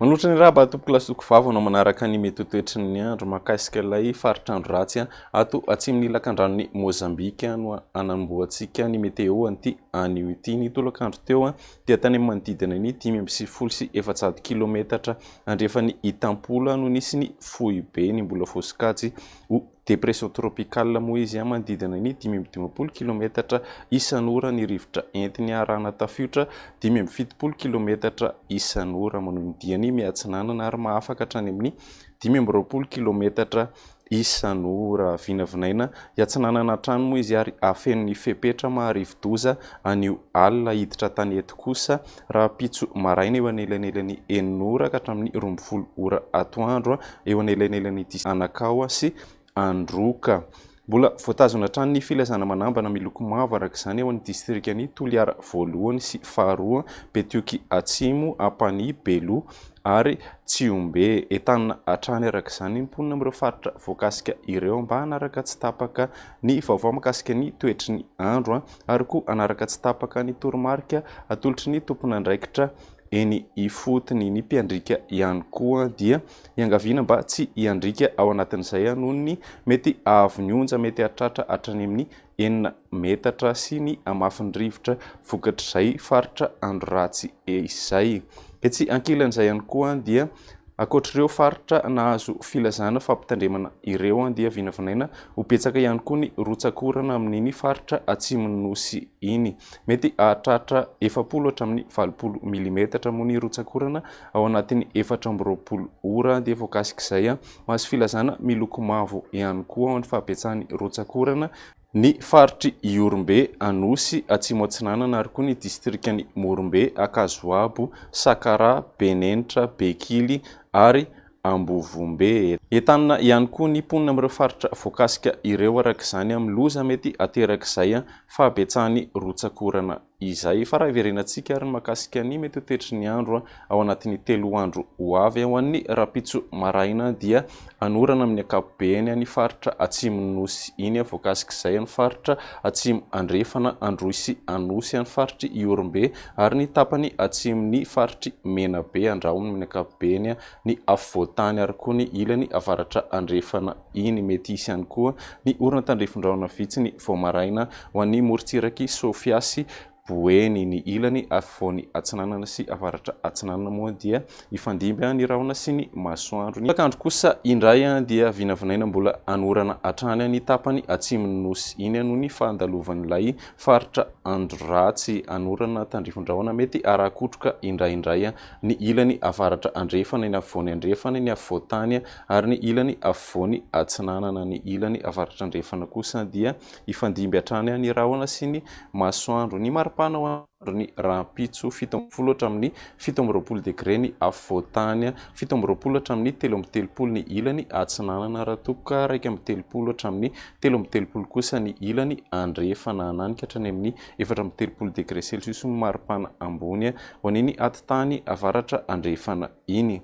Manoatra ny raha batopoko lasoko vava anao manaraka ny mety toetry ny andro makasika ilay faritr'andro ratsy ato atsimon'ny lakan-dranon'ny Mozambika no anamboatsika ny meteo anty anio ity ny tolakandro teo dia tany amin'ny manodidina ny 5.4 kilometatra andrefany itampola no nisy ny fohy be ny mbola fosikajy ho depression tropicale moa izy manodidina ny 5.20 kilometatra isan'ora ny rivotra entiny arahana tafiotra 5.70 kilometatra isan'ora manomdia ny miatsinanana ary mahafaka hatrany amin'ny 5.20 kilometatra isan'ora vinavinaina iatsinanana trano moa izy ary afen'ny fepetra maharivo-doza anio alina hiditra tany eto kosa raha pitso maraina eo anelanelany 9 ora ka hatramin'ny 12 ora atoandro eo anelanelany anakao sy androka. Mbola voatazona hatrany ny filazana manambana miloko mavo arak'izany eo amin'ny distrikany Toliara voalohany sy faharoa, Betioky Atsimo, Ampani, Belo ary Tsiombe. Entanina hatrany arak'izany ny mponina amin'ireo faritra voakasika ireo mba hanaraka tsy tapaka ny vaovao mahakasika ny toetry ny andro ary koa hanaraka tsy tapaka ny toromarika atolotry ny tompon'andraikitra eny ifotony ny mpiandrika ihany koa dia iangaviana mba tsy iandrika ao anatin'izay noho ny mety avy ny onja mety hatratra hatrany amin'ny 9 metatra sy ny amafin'ny rivotra vokatr'izay faritra andro ratsy izay. Etsy ankilan'izay ihany koa dia akoatr'ireo faritra nahazo filazana fampitandremana ireo dia vinavinaina ho betsaka ihany koa ny rotsakorana amin'iny faritra atsimon'ny nosy iny. Mety hahatratra 70 hatramin'ny 80 milimetatra moa ny rotsakorana ao anatin'ny 420 ora dia voakasika izay mahazo filazana miloko mavo ihany koa ao amin'ny fahabetsahany rotsakorana ny faritry Iorombe, Anosy, Atsimo Atsinanana ary koa ny distrikany Morombe, Akazoabo, Sakara, Benenitra, Bekily ary Ambovombe. Entanina ihany koa ny mponina amin'ireo faritra voakasika ireo arak'izany amin'ny loza mety aterak'izay fahabetsahany rotsakorana izay. Fa raha iverenantsika ary makasika ny mety toetry ny andro ao anatin'ny 3 andro ho avy ho an'ny rapitso maraina dia anorana amin'ny ankapobeny ny faritra atsimon'ny nosy iny voakasika izay ny faritra atsimo andrefana, Androisy, Anosy ny faritry Iorombe ary ny tapany atsimon'ny faritry Menabe andrahony amin'ny ankapobeny ny afovoantany ary koa ny ilany avaratra andrefana iny. Mety isy ihany koa ny orana tandrefon-drahona vitsy ny vao maraina ho an'ny morontsiraky Sofia sy Boeny ny ilany afovoany atsinanana sy avaratra atsinanana moa dia ifandimby ny rahona sy ny masoandro. Ny lakandro kosa indray dia vinavinaina mbola anorana hatrany ny tapany atsimon'ny nosy iny noho ny fandalovan'ilay faritra andro ratsy anorana tandrifon-drahona mety arakotroka indraindray ny ilany avaratra andrefana, ny afovoany andrefana, ny afovoantany ary ny ilany afovoany atsinanana. Ny ilany avaratra andrefana kosa dia ifandimby hatrany ny rahona sy ny masoandro. Ny maripana ny rahampitso 17 hatramin'ny 17 degré ny afovoantany, 17 hatramin'ny 13 ny ilany atsinanana raha toka 1.30 hatramin'ny 13 kosa ny ilany andrefana ananika hatrany amin'ny 14 degré celsius ny maripana ambony ho an'iny atitany avaratra andrefana iny.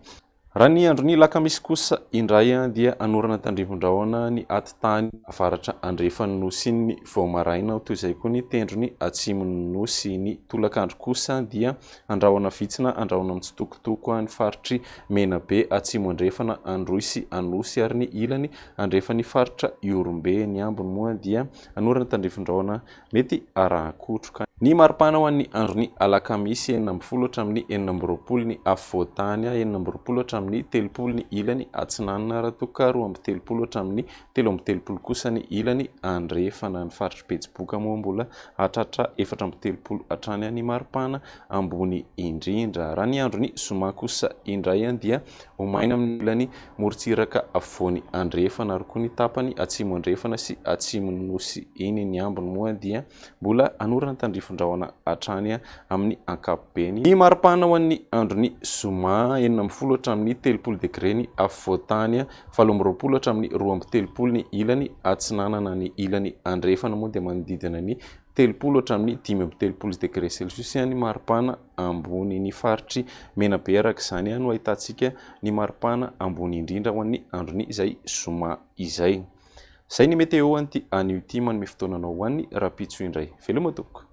Raha ny andron'ny lakamisy kosa indray dia anorana tandrifon-drahona ny atitany avaratra andrefany nosy iny ny vao maraina toy izay koa ny tendrony atsimon'ny nosy ny tolakandro kosa dia andrahona vitsina andrahona mitsitokotoko ny faritry Menabe, Atsimo andrefana, Androisy, Anosy ary ny ilany andrefan'ny faritra Iorombe. Ny ambony moa dia anorana tandrifon-drahona mety arakotroka. Ny maripana ho an'ny andron'ny alakamisy 40 hatramin'ny 20 ny afovoantany, 20 hatramin'ny 30 ny ilany atsinanana raha toka 30 hatramin'ny 30 kosa ny ilany andrefana. Ny faritry Betsiboka moa mbola hatratra 30 hatrany ny maripana ambony indrindra. Raha ny andron'ny zoma kosa indray dia homaina amin'ny ilany morontsiraka afovoany andrefana ary koa ny tapany atsimo andrefana sy atsimony nosy iny. Ny ambony moa dia mbola anorana tandrifon-drahona hatrany amin'ny ankapobeny. Ny maripana ho an'ny andron'ny zoma 40 hatramin'ny 30 degré ny afovoantany, 20 hatramin'ny 20 ny ilany atsinanana. Ny ilany andrefana moa dia manodidina ny 30 hatramin'ny 15 degré celsius ny maripana ambony. Ny faritry Menabe arak'izany no ahitantsika ny maripana ambony indrindra ho an'ny andron'ny izay zoma izay. Zay ny meteo anty anio ity manome fotoananao ho an'ny rapitso indray. Veloma tompoko.